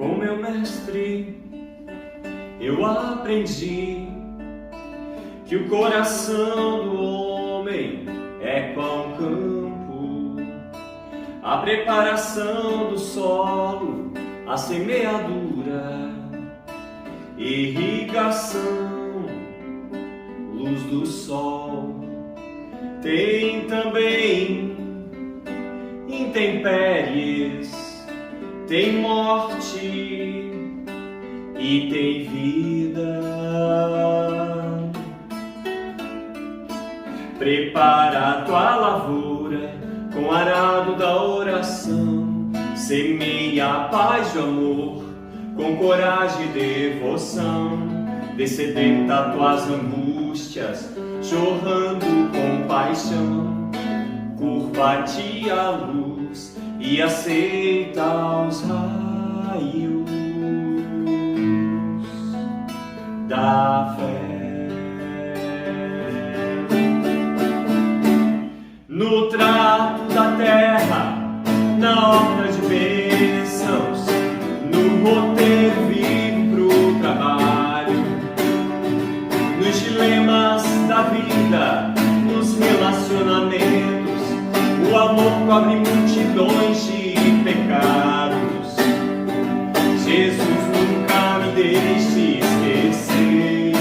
Com meu mestre eu aprendi que o coração do homem é qual um campo, a preparação do solo, a semeadura, irrigação, luz do sol. Tem também intempéries, tem morte e tem vida. Prepara a tua lavoura com o arado da oração, semeia a paz de amor com coragem e devoção, descedenta tuas angústias, chorando com paixão. Curva-te à luz e aceita os raios da fé. No trato da terra, na horta de bênçãos, no roteiro vivo pro trabalho, nos dilemas da vida, nos relacionamentos, o amor cobre multidões de pecados. Jesus, nunca me deixe esquecer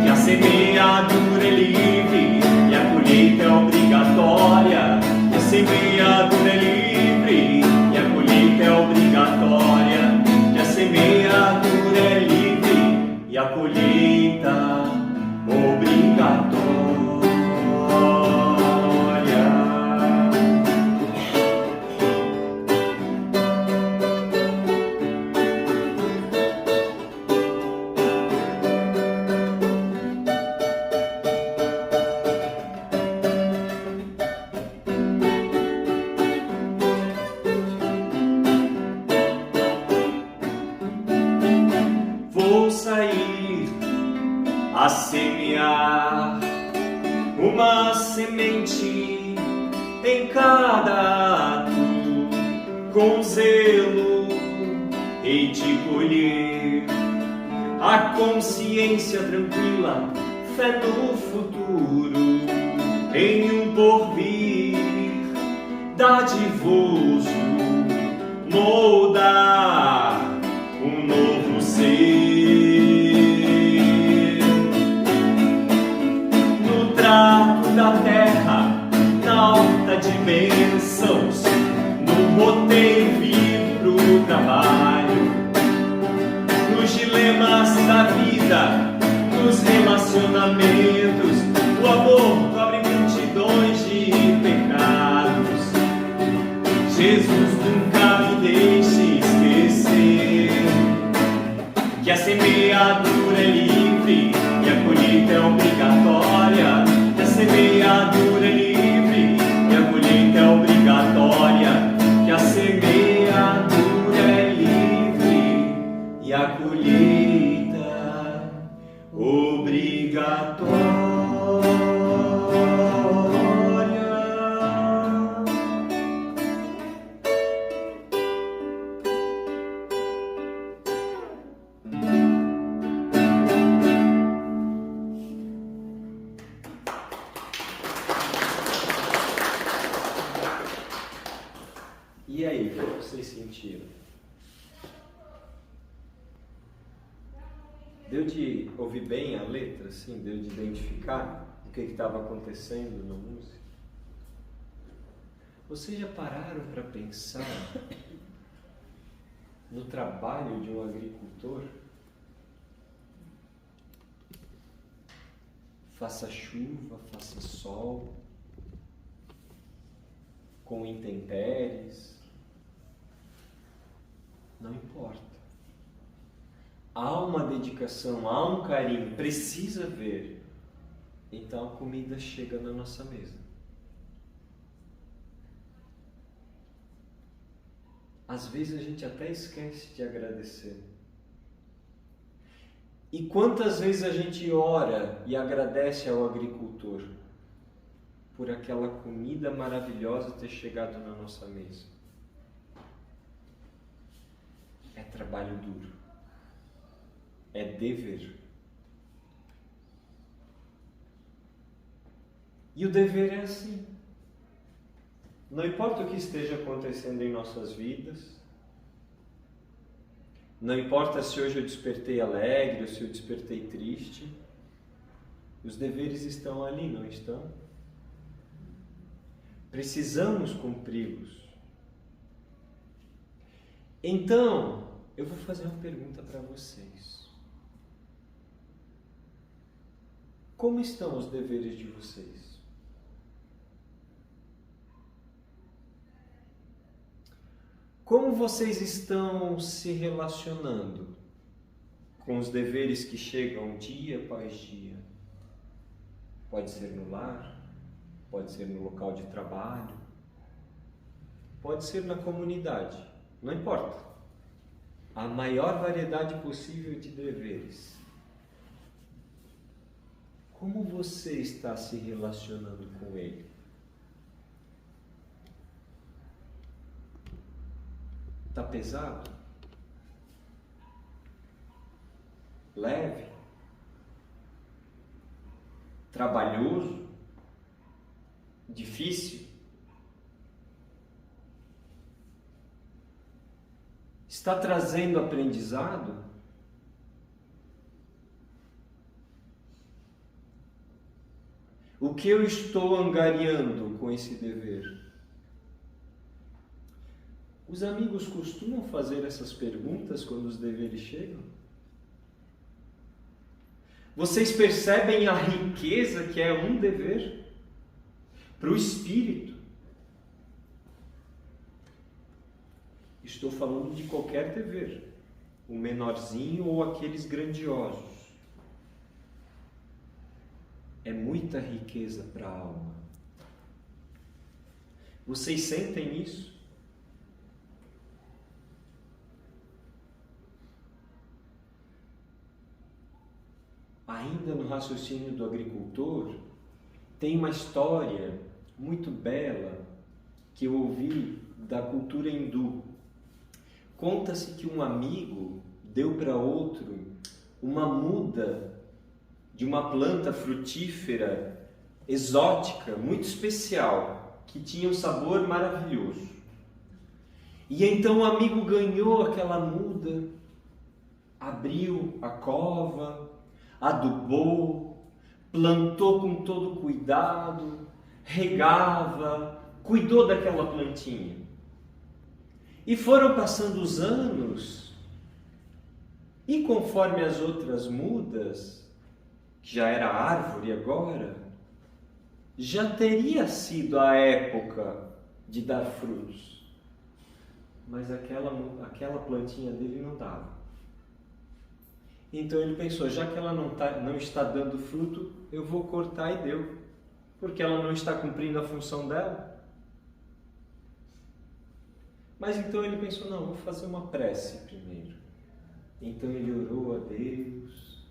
que a semeadura é livre e a colheita é obrigatória. Que a semeadura é livre e a colheita é obrigatória. Que a semeadura é livre e a colheita obrigatória. Vou sair a semear uma semente em cada ato, com zelo hei de colher a consciência tranquila, fé no futuro, em um porvir dadivoso, moldar um novo ser. No trato da terra, na horta de bênçãos, no roteiro vivo pro trabalho, nos dilemas da vida, nos relacionamentos, o amor cobre multidões de pecados. Jesus, nunca me deixe esquecer que a semeadura é livre e a colheita é obrigatória. Que a semeadura é livre e a colheita é obrigatória. Que a semeadura é livre e a colheita obrigatória. E aí, o que vocês sentiram? Deu de ouvir bem a letra, assim? Deu de identificar o que estava acontecendo na música? Vocês já pararam para pensar no trabalho de um agricultor? Faça chuva, faça sol, com intempéries, não importa. Há uma dedicação, há um carinho, precisa ver. Então a comida chega na nossa mesa. Às vezes a gente até esquece de agradecer. E quantas vezes a gente ora e agradece ao agricultor por aquela comida maravilhosa ter chegado na nossa mesa? é trabalho duro, é dever. E o dever é assim. Não importa o que esteja acontecendo em nossas vidas, não importa se hoje eu despertei alegre ou se eu despertei triste, os deveres estão ali, não estão? Precisamos cumpri-los. Então, eu vou fazer uma pergunta para vocês. Como estão os deveres de vocês? Como vocês estão se relacionando com os deveres que chegam dia após dia? Pode ser no lar, pode ser no local de trabalho, pode ser na comunidade, não importa. A maior variedade possível de deveres. Como você está se relacionando com ele? Está pesado? Leve? Trabalhoso? Difícil? Está trazendo aprendizado? O que eu estou angariando com esse dever? Os amigos costumam fazer essas perguntas quando os deveres chegam? Vocês percebem a riqueza que é um dever para o espírito? Estou falando de qualquer dever, o menorzinho ou aqueles grandiosos. É muita riqueza para a alma. Vocês sentem isso? Ainda no raciocínio do agricultor, tem uma história muito bela que eu ouvi da cultura hindu. Conta-se que um amigo deu para outro uma muda de uma planta frutífera exótica, muito especial, que tinha um sabor maravilhoso. E então o amigo ganhou aquela muda, abriu a cova, adubou, plantou com todo cuidado, regava, cuidou daquela plantinha. E foram passando os anos, e conforme as outras mudas, que já era árvore agora, já teria sido a época de dar frutos. Mas aquela plantinha dele não dava. Então ele pensou, já que ela não está dando fruto, eu vou cortar e deu. Porque ela não está cumprindo a função dela. Mas então ele pensou, não, vou fazer uma prece primeiro. Então ele orou a Deus.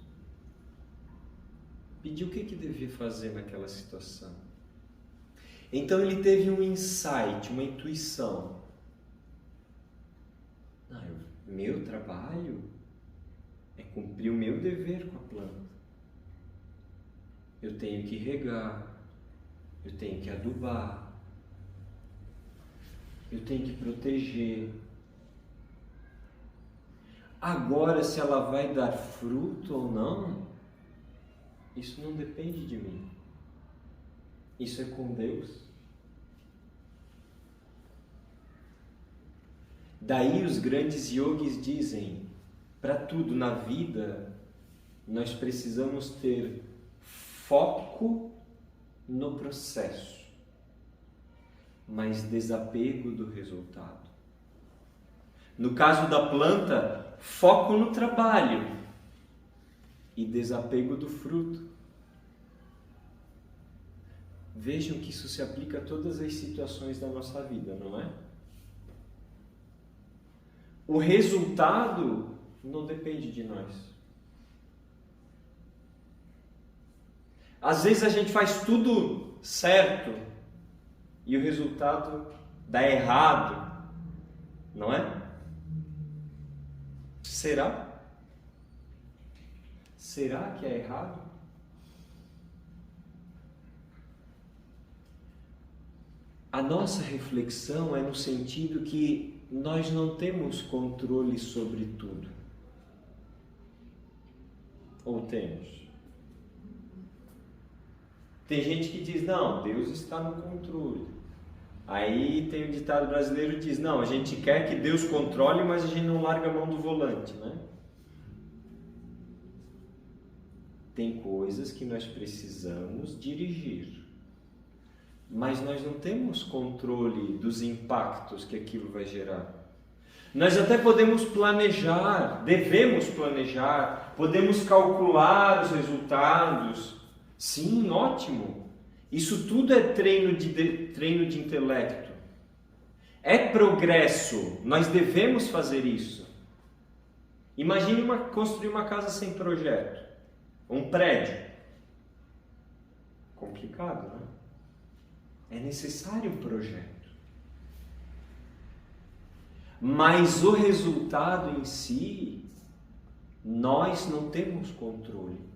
Pediu o que devia fazer naquela situação. Então ele teve um insight, uma intuição. Meu trabalho é cumprir o meu dever com a planta. Eu tenho que regar, eu tenho que adubar, eu tenho que proteger. Agora, se ela vai dar fruto ou não, isso não depende de mim. Isso é com Deus. Daí os grandes yogis dizem, para tudo na vida, nós precisamos ter foco no processo, mas desapego do resultado. No caso da planta, foco no trabalho e desapego do fruto. Vejam que isso se aplica a todas as situações da nossa vida, não é? O resultado não depende de nós. Às vezes a gente faz tudo certo e o resultado dá errado, não é? Será? Será que é errado? A nossa reflexão é no sentido que nós não temos controle sobre tudo. Ou temos? Tem gente que diz, não, Deus está no controle. Aí tem o ditado brasileiro que diz, não, a gente quer que Deus controle, mas a gente não larga a mão do volante, né? Tem coisas que nós precisamos dirigir, mas nós não temos controle dos impactos que aquilo vai gerar. Nós até podemos planejar, devemos planejar, podemos calcular os resultados. Sim, ótimo. Isso tudo é treino de intelecto. É progresso. Nós devemos fazer isso. Imagine construir uma casa sem projeto. Um prédio. Complicado, né? É necessário um projeto. Mas o resultado em si, nós não temos controle.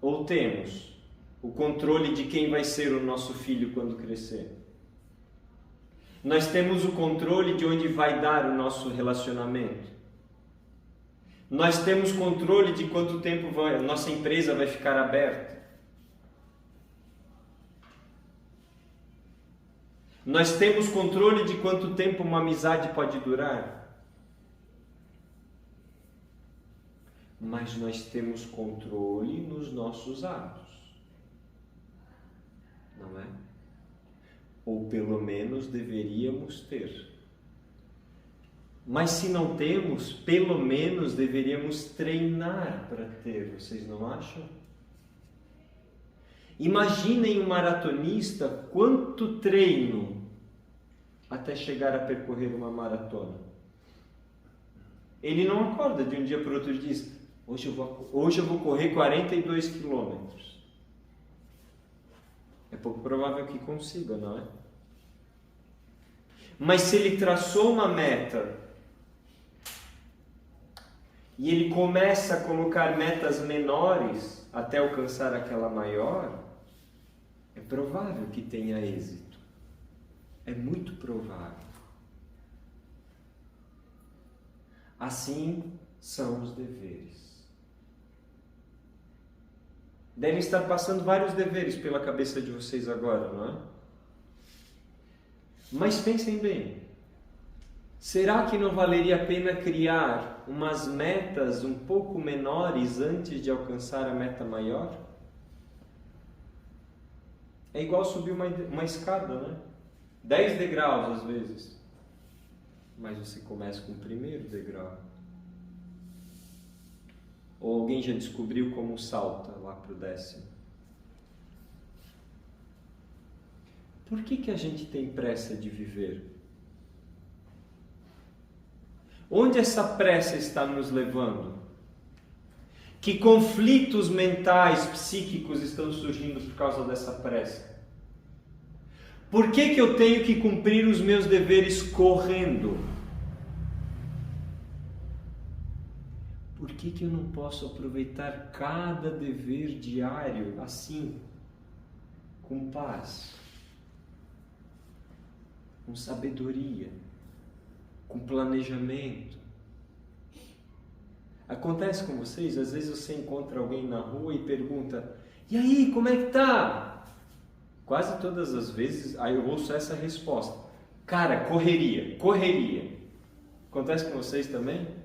Ou temos o controle de quem vai ser o nosso filho quando crescer? Nós temos o controle de onde vai dar o nosso relacionamento? Nós temos controle de quanto tempo a nossa empresa vai ficar aberta? Nós temos controle de quanto tempo uma amizade pode durar? Mas nós temos controle nos nossos atos, não é? Ou pelo menos deveríamos ter. Mas se não temos, pelo menos deveríamos treinar para ter, vocês não acham? Imaginem um maratonista, quanto treino até chegar a percorrer uma maratona. Ele não acorda de um dia para o outro e diz, hoje eu vou correr 42 quilômetros. É pouco provável que consiga, não é? Mas se ele traçou uma meta e ele começa a colocar metas menores até alcançar aquela maior, é provável que tenha êxito. É muito provável. Assim são os deveres. Devem estar passando vários deveres pela cabeça de vocês agora, não é? Mas pensem bem. Será que não valeria a pena criar umas metas um pouco menores antes de alcançar a meta maior? É igual subir uma escada, né? 10 degraus às vezes. Mas você começa com o primeiro degrau. Ou alguém já descobriu como salta lá para o 10º? Por que a gente tem pressa de viver? Onde essa pressa está nos levando? Que conflitos mentais, psíquicos estão surgindo por causa dessa pressa? Por que eu tenho que cumprir os meus deveres correndo? Por que eu não posso aproveitar cada dever diário assim, com paz, com sabedoria, com planejamento? Acontece com vocês? Às vezes você encontra alguém na rua e pergunta, e aí, como é que tá? Quase todas as vezes aí eu ouço essa resposta, cara, correria, correria. Acontece com vocês também?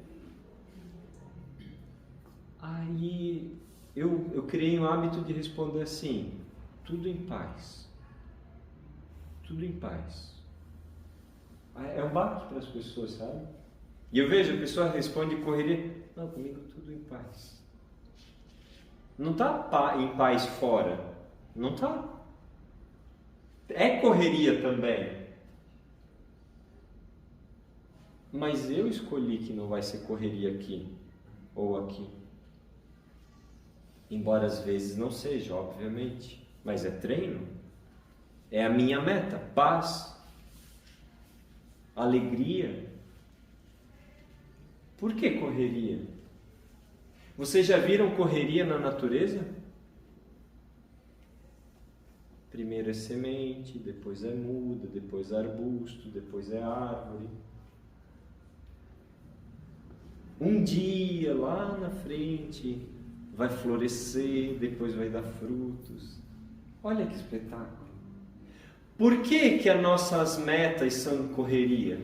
Aí eu criei um hábito de responder assim, tudo em paz. Tudo em paz. É um baque para as pessoas, sabe? E eu vejo, a pessoa responde correria, não, comigo tudo em paz. Não está em paz fora, não está. É correria também. Mas eu escolhi que não vai ser correria aqui ou aqui. Embora às vezes não seja, obviamente. Mas é treino. É a minha meta. Paz. Alegria. Por que correria? Vocês já viram correria na natureza? Primeiro é semente, depois é muda, depois é arbusto, depois é árvore. Um dia lá na frente vai florescer, depois vai dar frutos. Olha que espetáculo! Por que que as nossas metas são correria?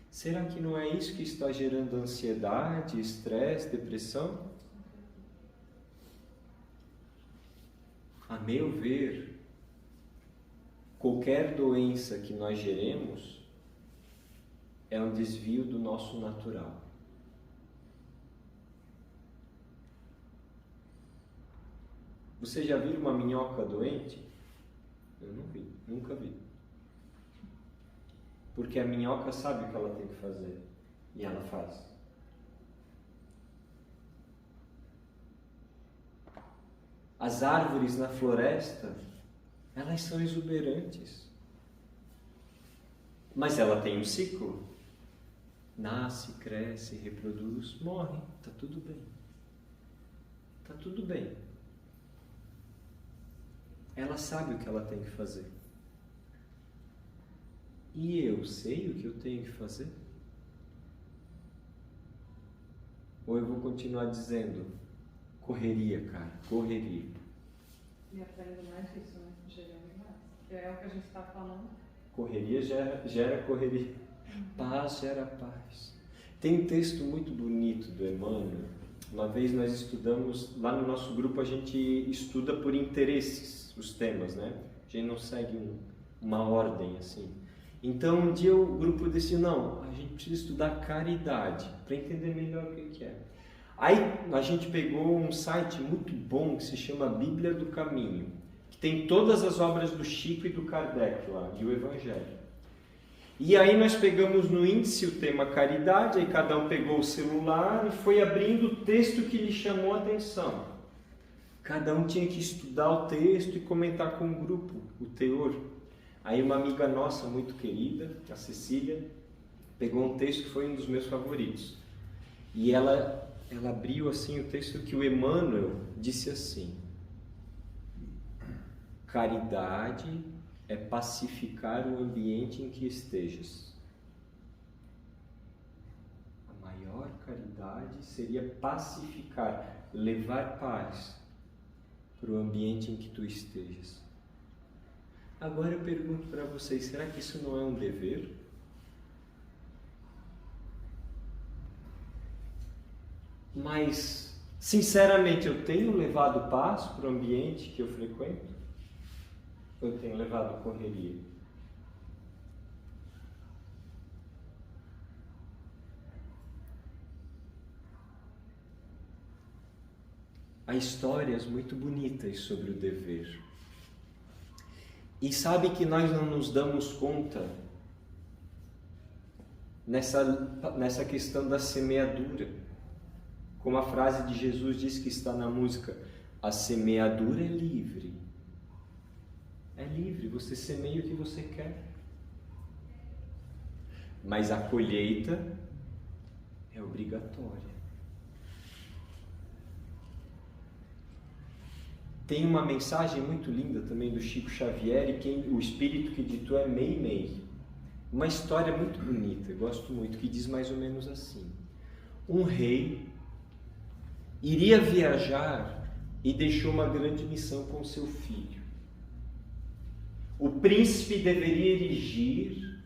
Será que não é isso que está gerando ansiedade, estresse, depressão? A meu ver, qualquer doença que nós geremos é um desvio do nosso natural. Você já viu uma minhoca doente? Eu não vi, nunca vi. Porque a minhoca sabe o que ela tem que fazer e ela faz. As árvores na floresta, elas são exuberantes. Mas ela tem um ciclo. Nasce, cresce, reproduz, morre. Está tudo bem. Está tudo bem. Ela sabe o que ela tem que fazer. E eu sei o que eu tenho que fazer? Ou eu vou continuar dizendo, correria, cara, correria. E aprendo mais isso, né? Gerando mais. É o que a gente está falando. Correria gera correria. Paz gera paz. Tem um texto muito bonito do Emmanuel. Uma vez nós estudamos, lá no nosso grupo a gente estuda por interesses os temas, né? A gente não segue uma ordem assim. Então um dia o grupo decidiu, não, a gente precisa estudar caridade para entender melhor o que é. Aí a gente pegou um site muito bom que se chama Bíblia do Caminho, que tem todas as obras do Chico e do Kardec lá, e o Evangelho. E aí nós pegamos no índice o tema caridade, aí cada um pegou o celular e foi abrindo o texto que lhe chamou a atenção. Cada um tinha que estudar o texto e comentar com o grupo o teor. Aí uma amiga nossa muito querida, a Cecília, pegou um texto que foi um dos meus favoritos. E ela abriu assim o texto que o Emmanuel disse assim: caridade é pacificar o ambiente em que estejas. A maior caridade seria pacificar, levar paz para o ambiente em que tu estejas. Agora eu pergunto para vocês, será que isso não é um dever? Mas, sinceramente, eu tenho levado paz para o ambiente que eu frequento? Ou eu tenho levado correria? Há histórias muito bonitas sobre o dever. E sabe que nós não nos damos conta nessa questão da semeadura. Como a frase de Jesus diz que está na música, a semeadura é livre. É livre, você semeia o que você quer. Mas a colheita é obrigatória. Tem uma mensagem muito linda também do Chico Xavier, e o espírito que ditou é Meimei. Uma história muito bonita, eu gosto muito, que diz mais ou menos assim: um rei iria viajar e deixou uma grande missão com seu filho. O príncipe deveria erigir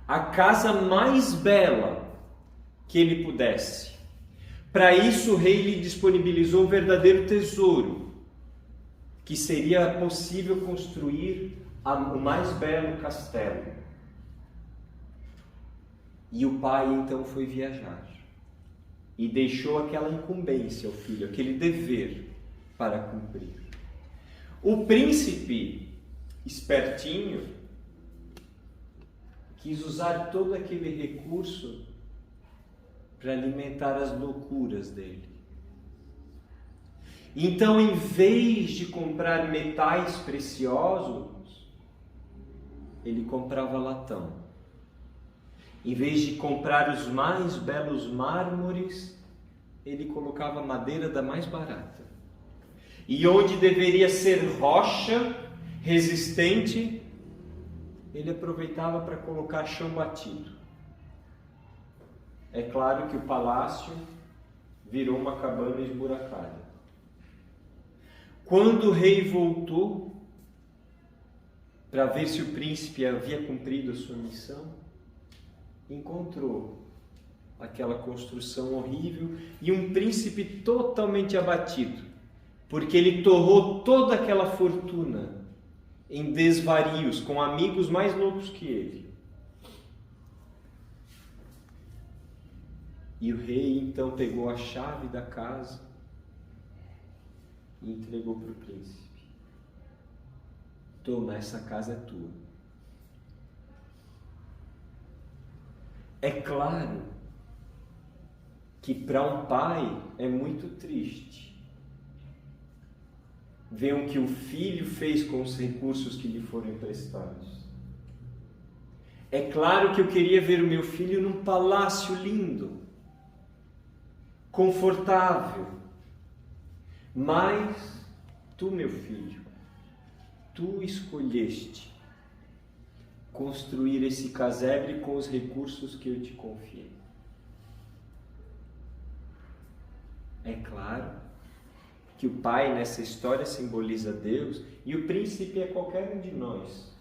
a casa mais bela que ele pudesse. Para isso o rei lhe disponibilizou um verdadeiro tesouro, que seria possível construir o mais belo castelo. E o pai então foi viajar e deixou aquela incumbência ao filho, aquele dever para cumprir. O príncipe, espertinho, quis usar todo aquele recurso para alimentar as loucuras dele. Então, em vez de comprar metais preciosos, ele comprava latão. Em vez de comprar os mais belos mármores, ele colocava madeira da mais barata. E onde deveria ser rocha resistente, ele aproveitava para colocar chão batido. É claro que o palácio virou uma cabana esburacada. Quando o rei voltou para ver se o príncipe havia cumprido a sua missão, encontrou aquela construção horrível e um príncipe totalmente abatido, porque ele torrou toda aquela fortuna em desvarios com amigos mais loucos que ele. E o rei então pegou a chave da casa e entregou para o príncipe. Toma, essa casa é tua. É claro que para um pai é muito triste ver o que o filho fez com os recursos que lhe foram emprestados. É claro que eu queria ver o meu filho num palácio lindo, confortável, mas tu, meu filho, tu escolheste construir esse casebre com os recursos que eu te confiei. É claro que o pai nessa história simboliza Deus e o príncipe é qualquer um de nós.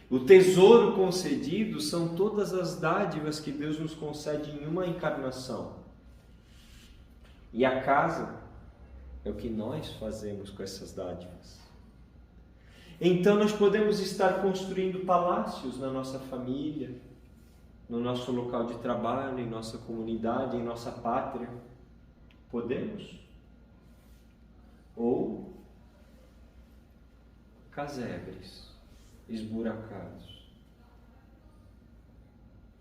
O tesouro concedido são todas as dádivas que Deus nos concede em uma encarnação. E a casa é o que nós fazemos com essas dádivas. Então nós podemos estar construindo palácios na nossa família, no nosso local de trabalho, em nossa comunidade, em nossa pátria. Podemos? Ou casebres esburacados.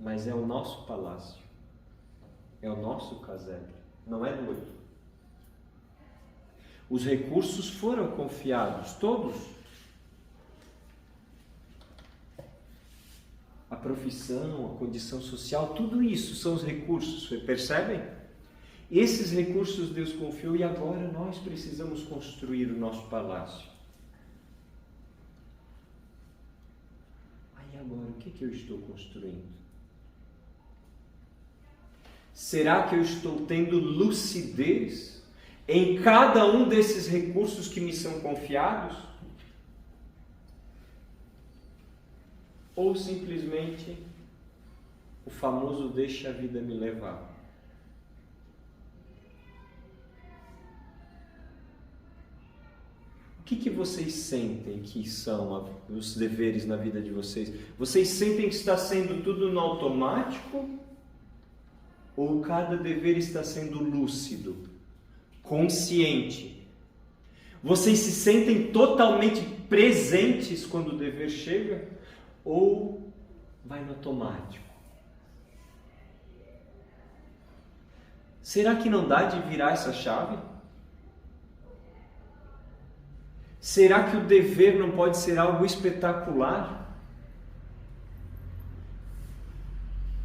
Mas é o nosso palácio, é o nosso casebre, não é do outro. Os recursos foram confiados, todos. A profissão, a condição social, tudo isso são os recursos, percebem? Esses recursos Deus confiou e agora nós precisamos construir o nosso palácio. Aí agora, o que eu estou construindo? Será que eu estou tendo lucidez em cada um desses recursos que me são confiados? Ou simplesmente o famoso deixa a vida me levar? O que vocês sentem que são os deveres na vida de vocês? Vocês sentem que está sendo tudo no automático? Ou cada dever está sendo lúcido, consciente? Vocês se sentem totalmente presentes quando o dever chega? Ou vai no automático? Será que não dá de virar essa chave? Será que o dever não pode ser algo espetacular?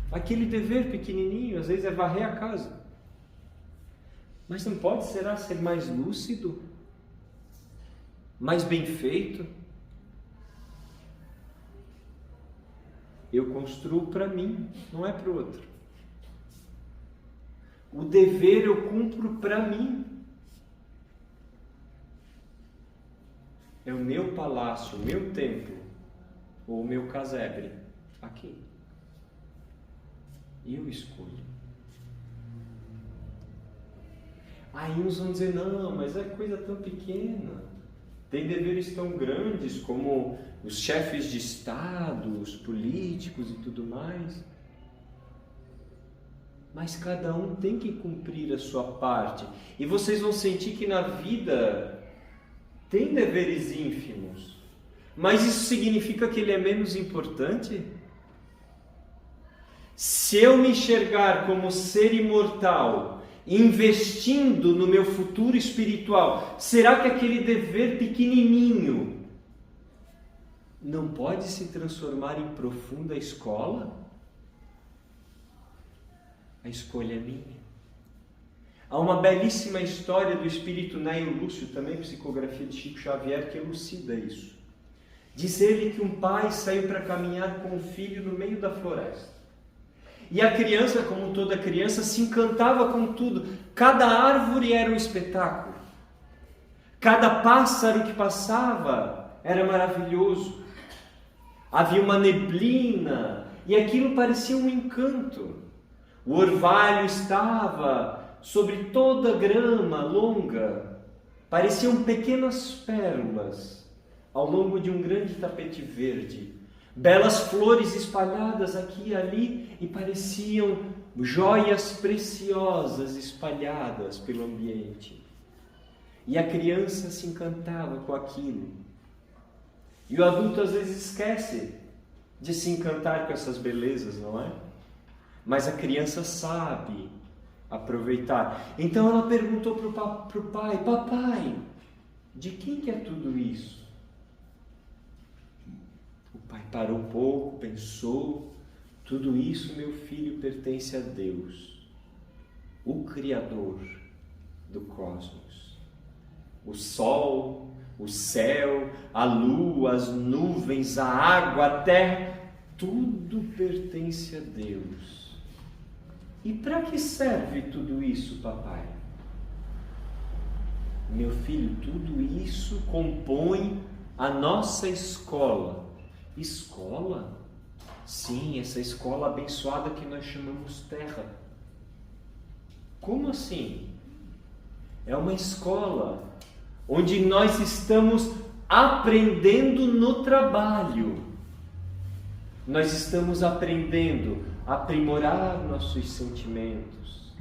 Aquele dever pequenininho, às vezes é varrer a casa. Mas não pode, será, ser mais lúcido? Mais bem feito? Eu construo para mim, não é para o outro. O dever eu cumpro para mim. É o meu palácio, o meu templo, ou o meu casebre, aqui. Eu escolho. Aí uns vão dizer, não, mas é coisa tão pequena. Tem deveres tão grandes como os chefes de Estado, os políticos e tudo mais. Mas cada um tem que cumprir a sua parte. E vocês vão sentir que na vida tem deveres ínfimos. Mas isso significa que ele é menos importante? Se eu me enxergar como ser imortal, investindo no meu futuro espiritual, será que aquele dever pequenininho não pode se transformar em profunda escola? A escolha é minha. Há uma belíssima história do espírito Nélio Lúcio, também psicografia de Chico Xavier, que elucida isso. Diz ele que um pai saiu para caminhar com o filho no meio da floresta. E a criança, como toda criança, se encantava com tudo. Cada árvore era um espetáculo. Cada pássaro que passava era maravilhoso. Havia uma neblina e aquilo parecia um encanto. O orvalho estava sobre toda a grama longa. Pareciam pequenas pérolas ao longo de um grande tapete verde. Belas flores espalhadas aqui e ali e pareciam joias preciosas espalhadas pelo ambiente. E a criança se encantava com aquilo. E o adulto às vezes esquece de se encantar com essas belezas, não é? Mas a criança sabe aproveitar. Então ela perguntou para o pai: papai, de quem que é tudo isso? O pai parou um pouco, pensou: tudo isso, meu filho, pertence a Deus, o Criador do cosmos. O sol, o céu, a lua, as nuvens, a água, a terra, tudo pertence a Deus. E para que serve tudo isso, papai? Meu filho, tudo isso compõe a nossa escola. Escola? Sim, essa escola abençoada que nós chamamos terra. Como assim? É uma escola onde nós estamos aprendendo no trabalho. Nós estamos aprendendo a aprimorar nossos sentimentos.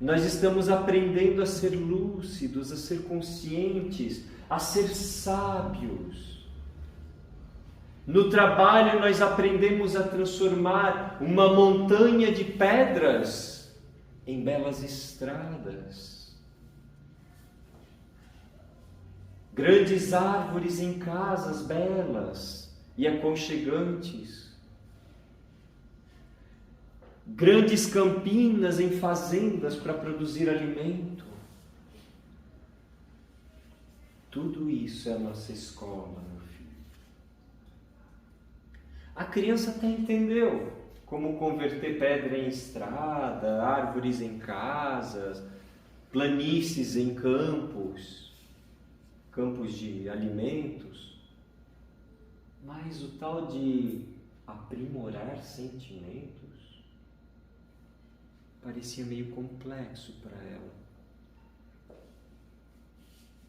Nós estamos aprendendo a ser lúcidos, a ser conscientes, a ser sábios. No trabalho nós aprendemos a transformar uma montanha de pedras em belas estradas. Grandes árvores em casas belas e aconchegantes. Grandes campinas em fazendas para produzir alimento. Tudo isso é a nossa escola, meu filho. A criança até entendeu como converter pedra em estrada, árvores em casas, planícies em campos de alimentos, mas o tal de aprimorar sentimentos parecia meio complexo para ela.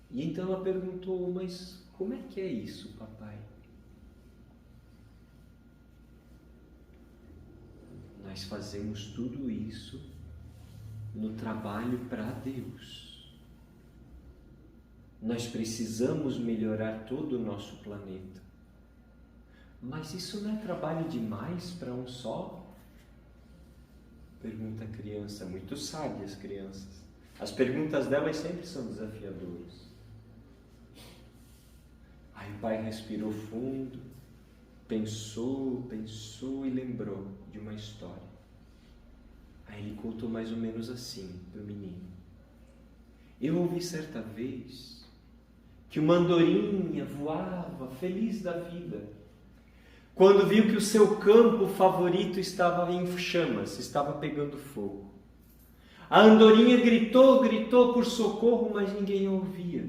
E então ela perguntou: mas como é que é isso, papai? Nós fazemos tudo isso no trabalho para Deus. Nós precisamos melhorar todo o nosso planeta. Mas isso não é trabalho demais para um só? Pergunta a criança, muito sábia as crianças. As perguntas delas sempre são desafiadoras. Aí o pai respirou fundo, pensou e lembrou de uma história. Aí ele contou mais ou menos assim para o menino: eu ouvi certa vez que uma andorinha voava feliz da vida, quando viu que o seu campo favorito estava em chamas, estava pegando fogo. A andorinha gritou por socorro, mas ninguém a ouvia.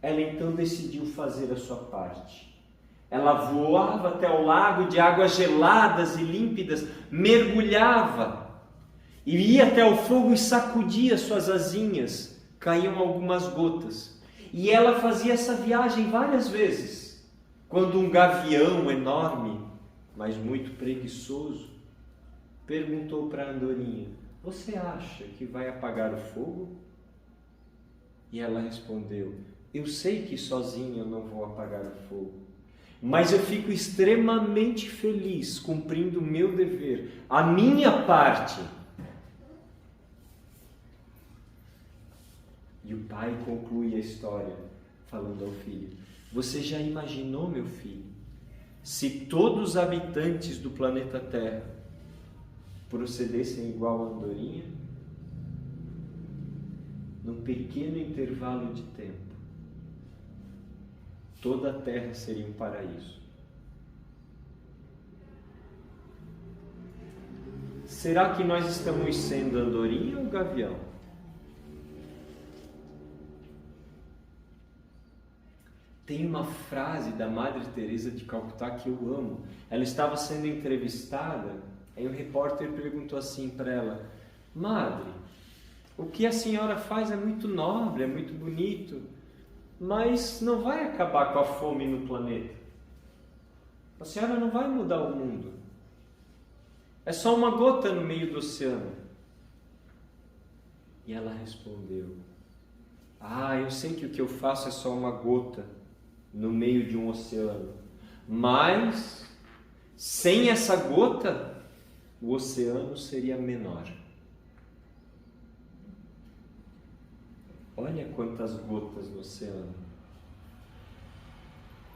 Ela então decidiu fazer a sua parte. Ela voava até o lago de águas geladas e límpidas, mergulhava, e ia até o fogo e sacudia suas asinhas, caíam algumas gotas. E ela fazia essa viagem várias vezes, quando um gavião enorme, mas muito preguiçoso, perguntou para a andorinha: você acha que vai apagar o fogo? E ela respondeu: eu sei que sozinha eu não vou apagar o fogo, mas eu fico extremamente feliz cumprindo o meu dever, a minha parte. E o pai conclui a história falando ao filho: você já imaginou, meu filho, se todos os habitantes do planeta Terra procedessem igual a andorinha, num pequeno intervalo de tempo, toda a Terra seria um paraíso. Será que nós estamos sendo andorinha ou gavião? Tem uma frase da Madre Teresa de Calcutá que eu amo. Ela estava sendo entrevistada, aí um repórter perguntou assim para ela: Madre, o que a senhora faz é muito nobre, é muito bonito, mas não vai acabar com a fome no planeta. A senhora não vai mudar o mundo. É só uma gota no meio do oceano. E ela respondeu: eu sei que o que eu faço é só uma gota no meio de um oceano, mas sem essa gota, o oceano seria menor. Olha quantas gotas no oceano.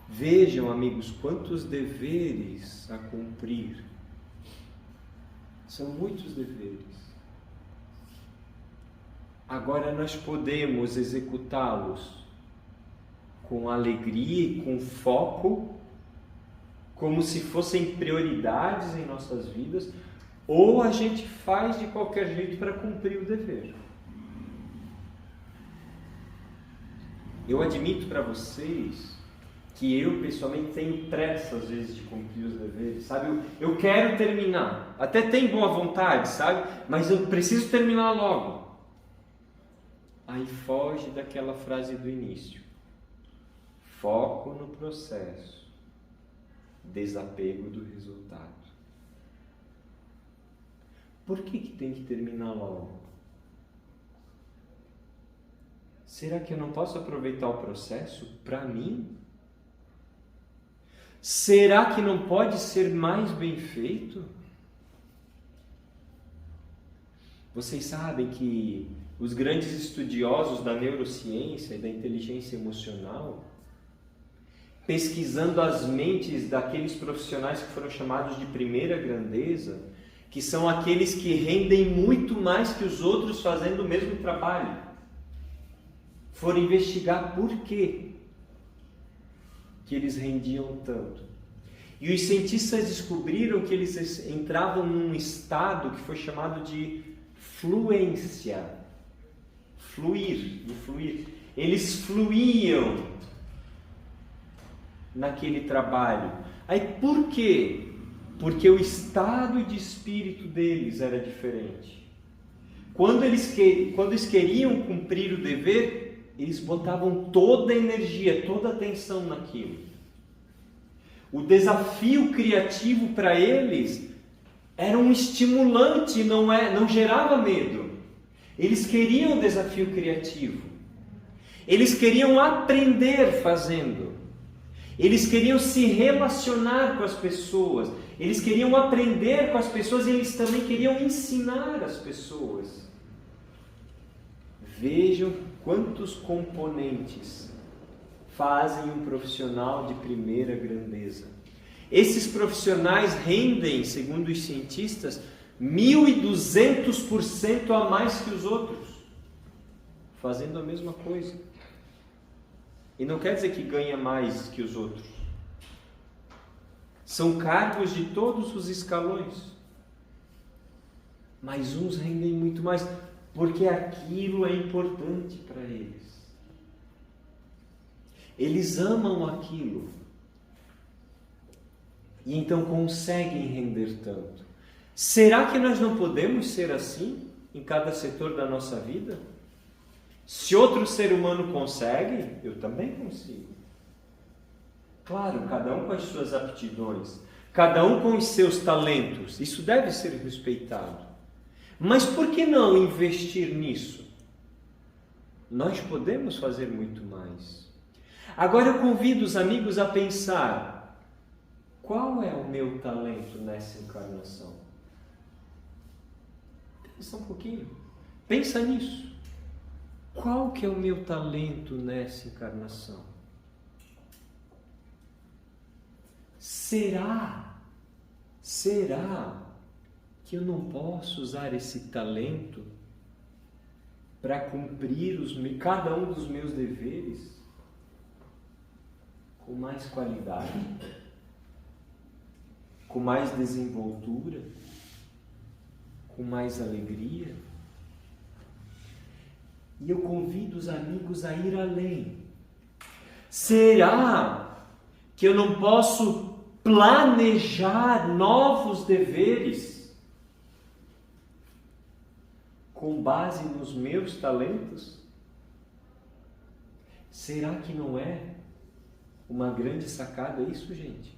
Vejam, amigos, quantos deveres a cumprir. São muitos deveres. Agora nós podemos executá-los com alegria e com foco, como se fossem prioridades em nossas vidas, ou a gente faz de qualquer jeito para cumprir o dever. Eu admito para vocês que eu pessoalmente tenho pressa às vezes de cumprir os deveres, sabe? Eu quero terminar, até tenho boa vontade, sabe? Mas eu preciso terminar logo. Aí foge daquela frase do início: foco no processo, desapego do resultado. Por que tem que terminar logo? Será que eu não posso aproveitar o processo para mim? Será que não pode ser mais bem feito? Vocês sabem que os grandes estudiosos da neurociência e da inteligência emocional, pesquisando as mentes daqueles profissionais que foram chamados de primeira grandeza, que são aqueles que rendem muito mais que os outros fazendo o mesmo trabalho, foram investigar por quê que eles rendiam tanto. E os cientistas descobriram que eles entravam num estado que foi chamado de fluência. Fluir. Eles fluíam naquele trabalho. Aí por quê? Porque o estado de espírito deles era diferente. Quando eles queriam cumprir o dever, eles botavam toda a energia, toda a atenção naquilo. O desafio criativo para eles era um estimulante, não gerava medo. Eles queriam o desafio criativo. Eles queriam aprender fazendo. Eles queriam se relacionar com as pessoas. Eles queriam aprender com as pessoas e eles também queriam ensinar as pessoas. Vejam quantos componentes fazem um profissional de primeira grandeza. Esses profissionais rendem, segundo os cientistas, 1.200% a mais que os outros, fazendo a mesma coisa. E não quer dizer que ganha mais que os outros. São cargos de todos os escalões. Mas uns rendem muito mais, porque aquilo é importante para eles. Eles amam aquilo. E então conseguem render tanto. Será que nós não podemos ser assim em cada setor da nossa vida? Se outro ser humano consegue, eu também consigo. Claro, cada um com as suas aptidões, cada um com os seus talentos, isso deve ser respeitado. Mas por que não investir nisso? Nós podemos fazer muito mais. Agora eu convido os amigos a pensar: qual é o meu talento nessa encarnação? Pensa um pouquinho, pensa nisso. Qual que é o meu talento nessa encarnação? Será que eu não posso usar esse talento para cumprir cada um dos meus deveres com mais qualidade, com mais desenvoltura, com mais alegria? E eu convido os amigos a ir além. Será que eu não posso planejar novos deveres com base nos meus talentos? Será que não é uma grande sacada isso, gente?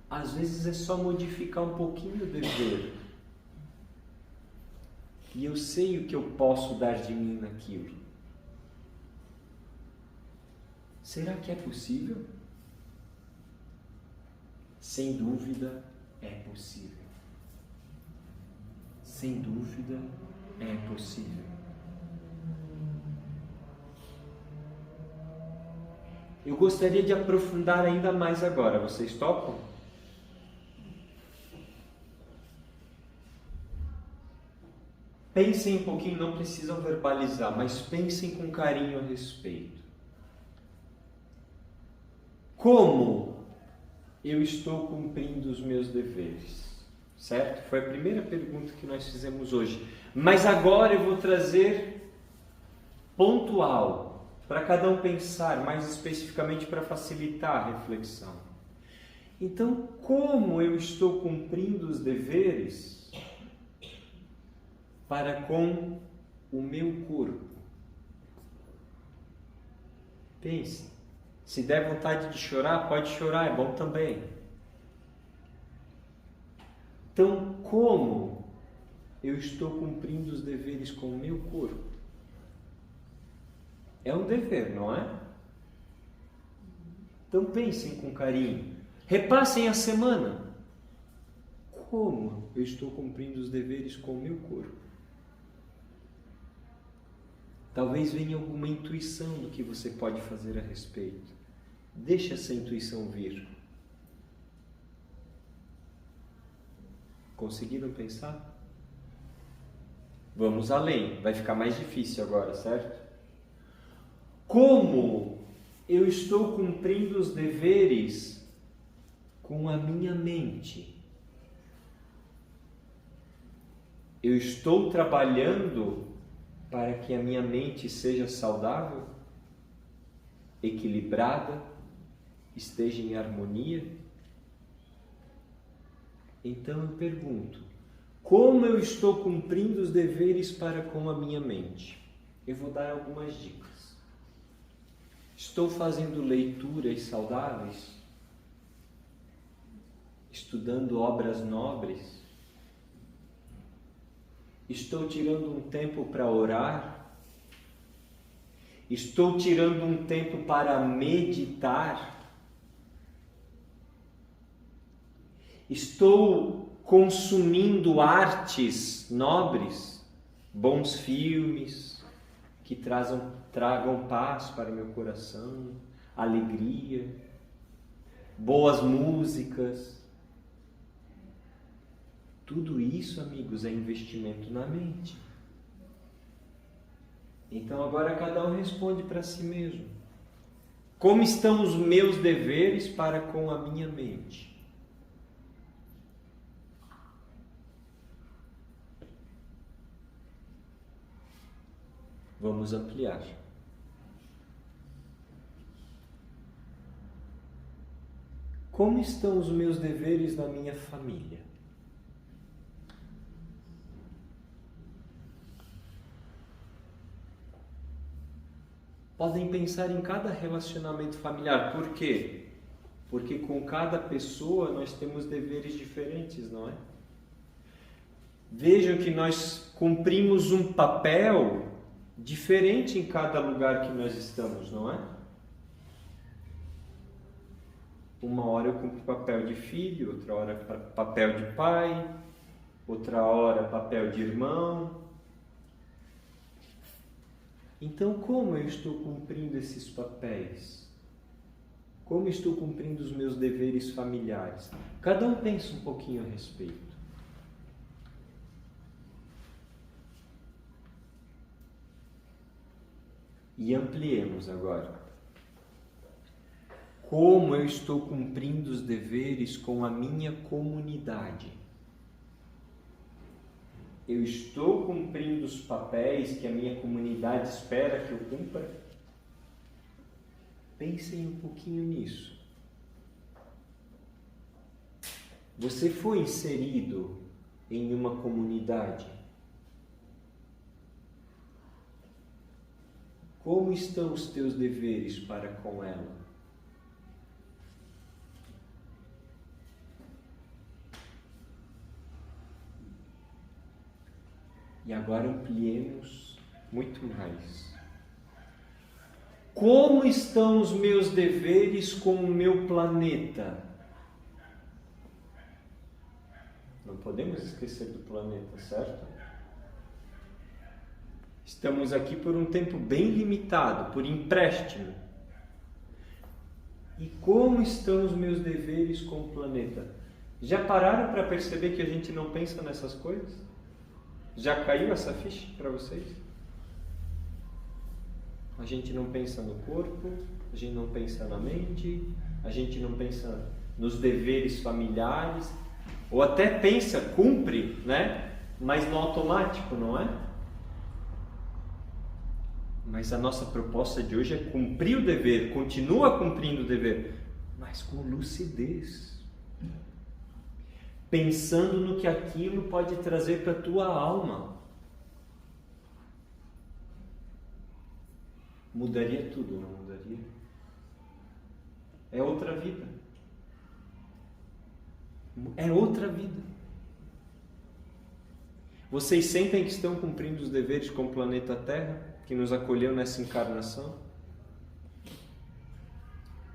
Às vezes é só modificar um pouquinho o dever. E eu sei o que eu posso dar de mim naquilo. Será que é possível? Sem dúvida é possível. Sem dúvida é possível. Eu gostaria de aprofundar ainda mais agora. Vocês topam? Pensem um pouquinho, não precisam verbalizar, mas pensem com carinho a respeito. Como eu estou cumprindo os meus deveres? Certo? Foi a primeira pergunta que nós fizemos hoje. Mas agora eu vou trazer pontual, para cada um pensar, mais especificamente para facilitar a reflexão. Então, como eu estou cumprindo os deveres para com o meu corpo? Pense. Se der vontade de chorar, pode chorar, é bom também. Então, como eu estou cumprindo os deveres com o meu corpo? É um dever, não é? Então pensem com carinho. Repassem a semana. Como eu estou cumprindo os deveres com o meu corpo? Talvez venha alguma intuição do que você pode fazer a respeito. Deixe essa intuição vir. Conseguiram pensar? Vamos além. Vai ficar mais difícil agora, certo? Como eu estou cumprindo os deveres com a minha mente? Eu estou trabalhando para que a minha mente seja saudável, equilibrada, esteja em harmonia? Então eu pergunto, como eu estou cumprindo os deveres para com a minha mente? Eu vou dar algumas dicas. Estou fazendo leituras saudáveis? Estudando obras nobres? Estou tirando um tempo para orar? Estou tirando um tempo para meditar? Estou consumindo artes nobres, bons filmes que tragam paz para o meu coração, alegria, boas músicas. Tudo isso, amigos, é investimento na mente. Então agora cada um responde para si mesmo. Como estão os meus deveres para com a minha mente? Vamos ampliar. Como estão os meus deveres na minha família? Podem pensar em cada relacionamento familiar. Por quê? Porque com cada pessoa nós temos deveres diferentes, não é? Vejam que nós cumprimos um papel diferente em cada lugar que nós estamos, não é? Uma hora eu cumpro papel de filho, outra hora papel de pai, outra hora papel de irmão. Então, como eu estou cumprindo esses papéis? Como estou cumprindo os meus deveres familiares? Cada um pensa um pouquinho a respeito. E ampliemos agora. Como eu estou cumprindo os deveres com a minha comunidade? Eu estou cumprindo os papéis que a minha comunidade espera que eu cumpra? Pensem um pouquinho nisso. Você foi inserido em uma comunidade? Como estão os teus deveres para com ela? E agora ampliemos muito mais. Como estão os meus deveres com o meu planeta? Não podemos esquecer do planeta, certo? Estamos aqui por um tempo bem limitado, por empréstimo. E como estão os meus deveres com o planeta? Já pararam para perceber que a gente não pensa nessas coisas? Já caiu essa ficha para vocês? A gente não pensa no corpo, a gente não pensa na mente, a gente não pensa nos deveres familiares, ou até pensa, cumpre, né? Mas no automático, não é? Mas a nossa proposta de hoje é cumprir o dever, continua cumprindo o dever, mas com lucidez. Pensando no que aquilo pode trazer para a tua alma. Mudaria tudo, não mudaria? É outra vida. É outra vida. Vocês sentem que estão cumprindo os deveres com o planeta Terra, que nos acolheu nessa encarnação?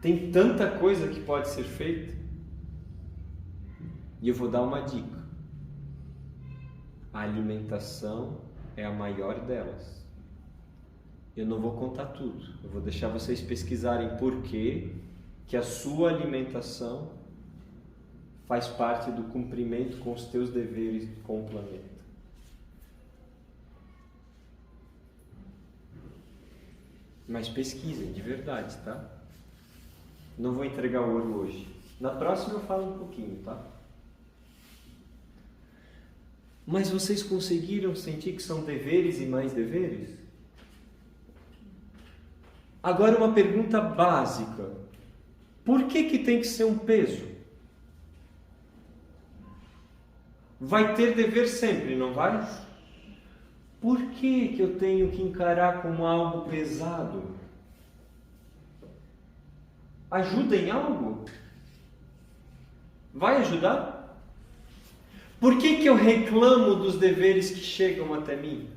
Tem tanta coisa que pode ser feita. E eu vou dar uma dica. A alimentação é a maior delas. Eu não vou contar tudo. Eu vou deixar vocês pesquisarem por que a sua alimentação faz parte do cumprimento com os teus deveres com o planeta. Mas pesquisem, de verdade, tá? Não vou entregar ouro hoje. Na próxima eu falo um pouquinho, tá? Mas vocês conseguiram sentir que são deveres e mais deveres? Agora uma pergunta básica. Por que tem que ser um peso? Vai ter dever sempre, não vai? Por que eu tenho que encarar como algo pesado? Ajuda em algo? Vai ajudar? Por que eu reclamo dos deveres que chegam até mim?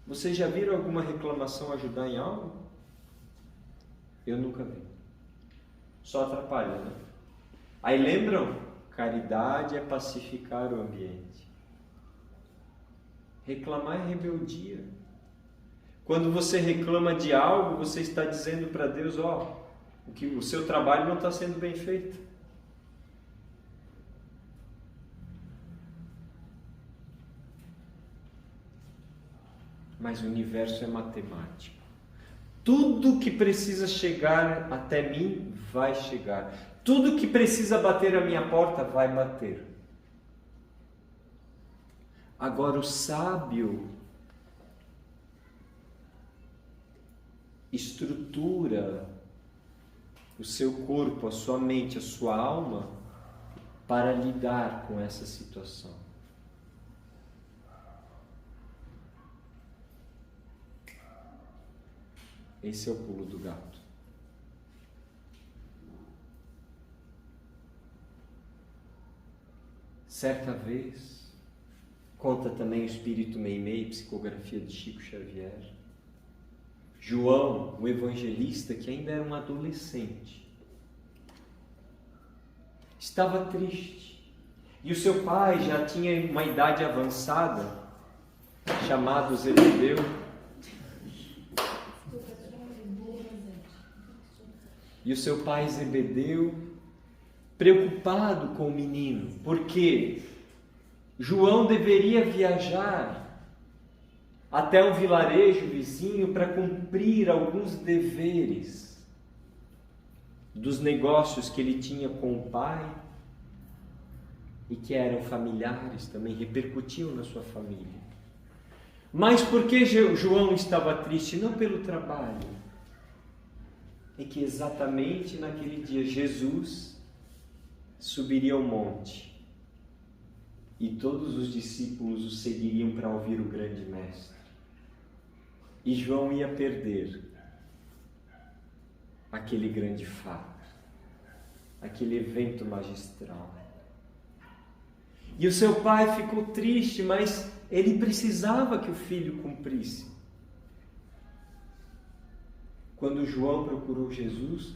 Vocês já viram alguma reclamação ajudar em algo? Eu nunca vi. Só atrapalha, né? Aí lembram? Caridade é pacificar o ambiente. Reclamar é rebeldia. Quando você reclama de algo, você está dizendo para Deus, que o seu trabalho não está sendo bem feito. Mas o universo é matemático. Tudo que precisa chegar até mim vai chegar. Tudo que precisa bater a minha porta vai bater. Agora o sábio estrutura o seu corpo, a sua mente, a sua alma para lidar com essa situação. Esse é o pulo do gato. Certa vez, conta também o Espírito Meimei, psicografia de Chico Xavier, João, o evangelista, que ainda era um adolescente, estava triste. E o seu pai já tinha uma idade avançada, chamado Zebedeu. E o seu pai Zebedeu, preocupado com o menino, porque João deveria viajar até um vilarejo vizinho para cumprir alguns deveres dos negócios que ele tinha com o pai e que eram familiares, também repercutiam na sua família. Mas por que João estava triste? Não pelo trabalho. É que exatamente naquele dia Jesus subiria ao monte e todos os discípulos o seguiriam para ouvir o grande mestre. E João ia perder aquele grande fato, aquele evento magistral. E o seu pai ficou triste, mas ele precisava que o filho cumprisse. Quando João procurou Jesus,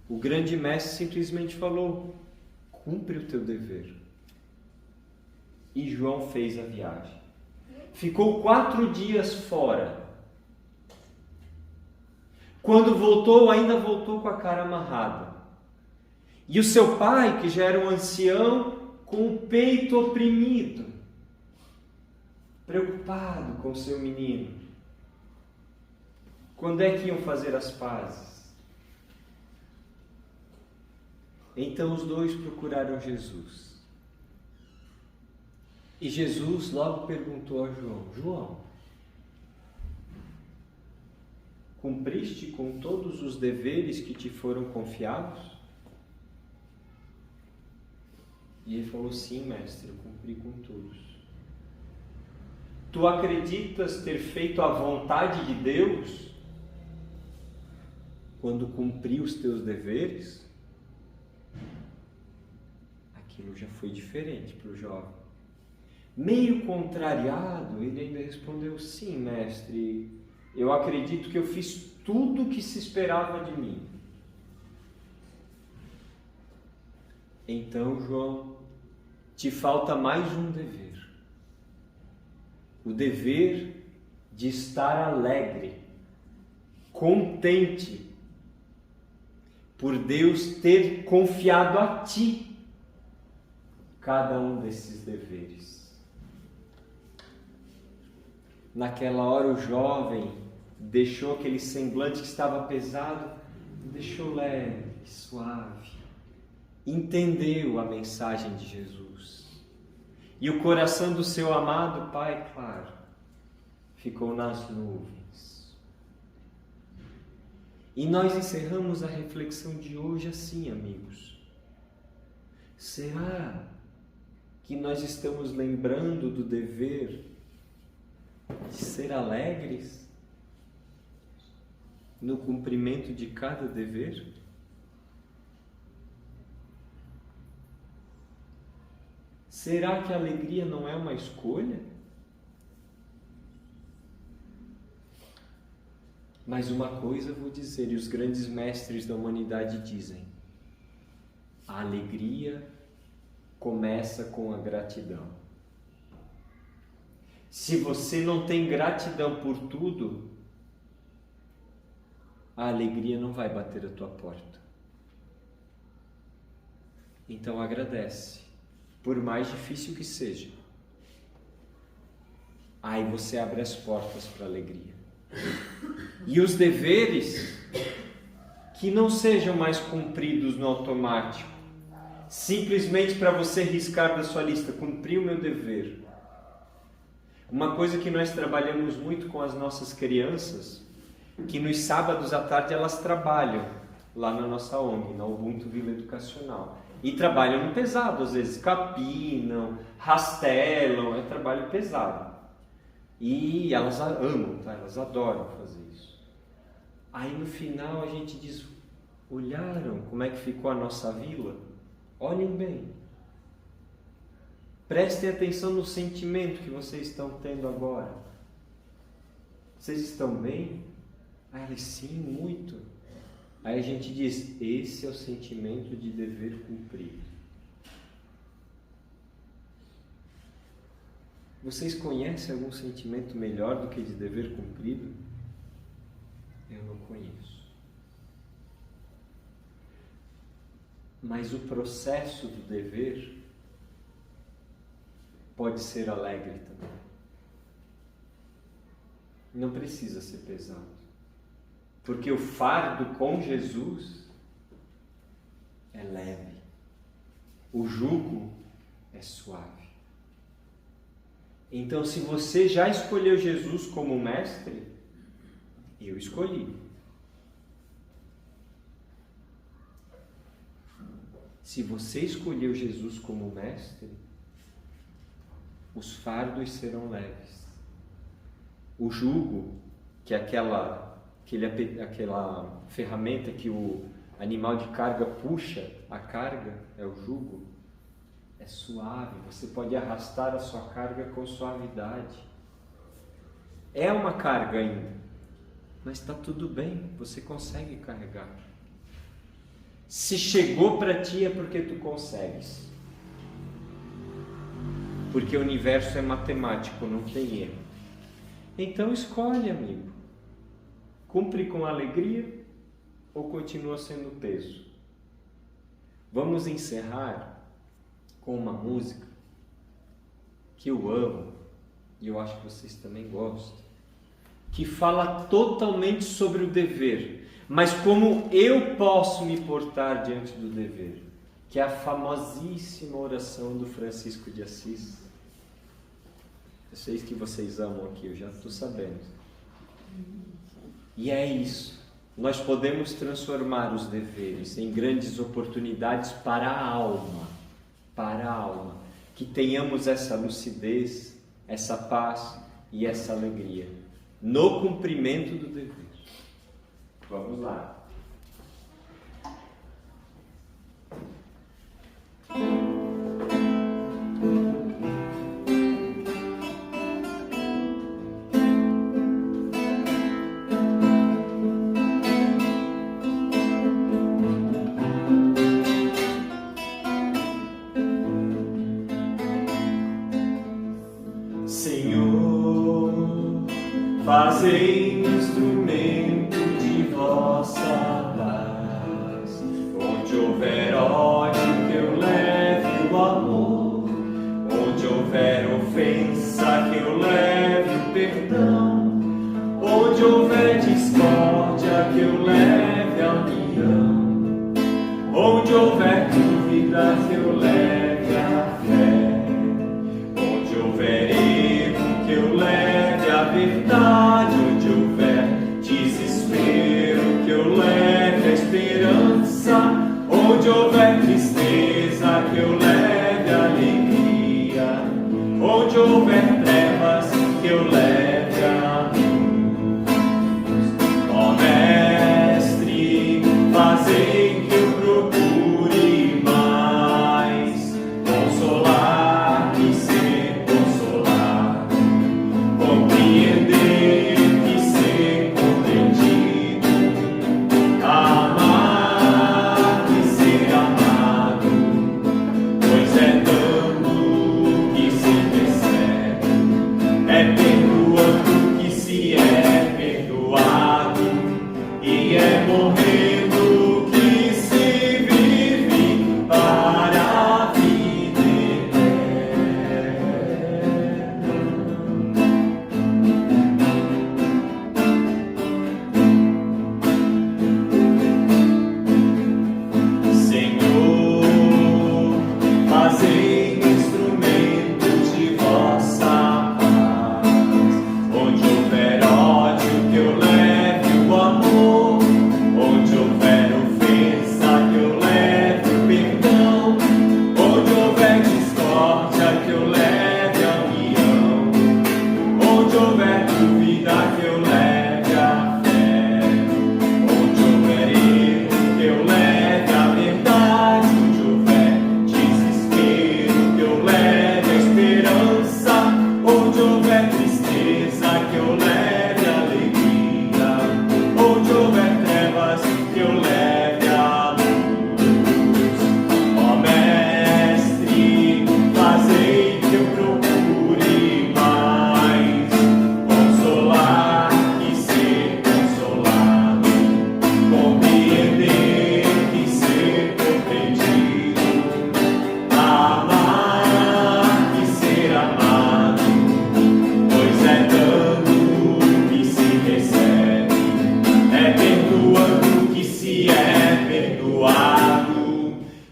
o grande mestre simplesmente falou: cumpre o teu dever. E João fez a viagem. Ficou 4 dias fora. Quando voltou, ainda voltou com a cara amarrada. E o seu pai, que já era um ancião, com o peito oprimido, preocupado com o seu menino. Quando é que iam fazer as pazes? Então os dois procuraram Jesus. E Jesus logo perguntou a João: João, cumpriste com todos os deveres que te foram confiados? E ele falou: sim, mestre, eu cumpri com todos. Tu acreditas ter feito a vontade de Deus quando cumpri os teus deveres? Aquilo já foi diferente para o jovem. Meio contrariado, ele ainda respondeu: sim, mestre, eu acredito que eu fiz tudo o que se esperava de mim. Então, João, te falta mais um dever. O dever de estar alegre, contente, por Deus ter confiado a ti cada um desses deveres. Naquela hora o jovem deixou aquele semblante que estava pesado, deixou leve, suave. Entendeu a mensagem de Jesus. E o coração do seu amado pai, claro, ficou nas nuvens. E nós encerramos a reflexão de hoje assim, amigos. Será que nós estamos lembrando do dever de ser alegres no cumprimento de cada dever? Será que a alegria não é uma escolha? Mas uma coisa eu vou dizer, e os grandes mestres da humanidade dizem: a alegria começa com a gratidão. Se você não tem gratidão por tudo, a alegria não vai bater a tua porta. Então agradece, por mais difícil que seja. Aí você abre as portas para a alegria. E os deveres que não sejam mais cumpridos no automático, simplesmente para você riscar da sua lista: cumpri o meu dever. Uma coisa que nós trabalhamos muito com as nossas crianças, que nos sábados à tarde elas trabalham lá na nossa ONG, na Ubuntu Vila Educacional. E trabalham no pesado, às vezes capinam, rastelam, é trabalho pesado. E elas amam, tá? Elas adoram fazer isso. Aí no final a gente diz: olharam como é que ficou a nossa vila? Olhem bem. Prestem atenção no sentimento que vocês estão tendo agora. Vocês estão bem? Ah, eles sim, muito. Aí a gente diz: esse é o sentimento de dever cumprido. Vocês conhecem algum sentimento melhor do que de dever cumprido? Eu não conheço. Mas o processo do dever pode ser alegre também. Não precisa ser pesado. Porque o fardo com Jesus é leve. O jugo é suave. Então, se você já escolheu Jesus como mestre, eu escolhi. Se você escolheu Jesus como mestre, os fardos serão leves. O jugo, que é aquela ferramenta que o animal de carga puxa, a carga é o jugo, é suave. Você pode arrastar a sua carga com suavidade. É uma carga ainda, mas está tudo bem, você consegue carregar. Se chegou para ti é porque tu consegues. Porque o universo é matemático, não tem erro. Então escolhe, amigo. Cumpre com alegria ou continua sendo peso? Vamos encerrar com uma música que eu amo e eu acho que vocês também gostam, que fala totalmente sobre o dever, mas como eu posso me portar diante do dever, que é a famosíssima oração do Francisco de Assis. Eu sei que vocês amam aqui, eu já estou sabendo. E é isso. Nós podemos transformar os deveres em grandes oportunidades para a alma. Para a alma. Que tenhamos essa lucidez, essa paz e essa alegria no cumprimento do dever. Vamos lá. Senhor, fazei instrumento de vossa paz. Onde houver ódio, que eu leve o amor. Onde houver ofensa, que eu leve o perdão. Onde houver discórdia, que eu leve a união. Onde houver dúvida, que eu leve a fé. Onde houver erro, que eu leve a verdade. Onde houver desespero, que eu leve a esperança. Onde houver tristeza, que eu leve a alegria. Onde houver trevas, que eu leve a luz. Ó Mestre, fazei que eu procure mais consolar e ser consolado, compreender e ser compreendido, amar e ser amado.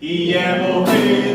e é morrer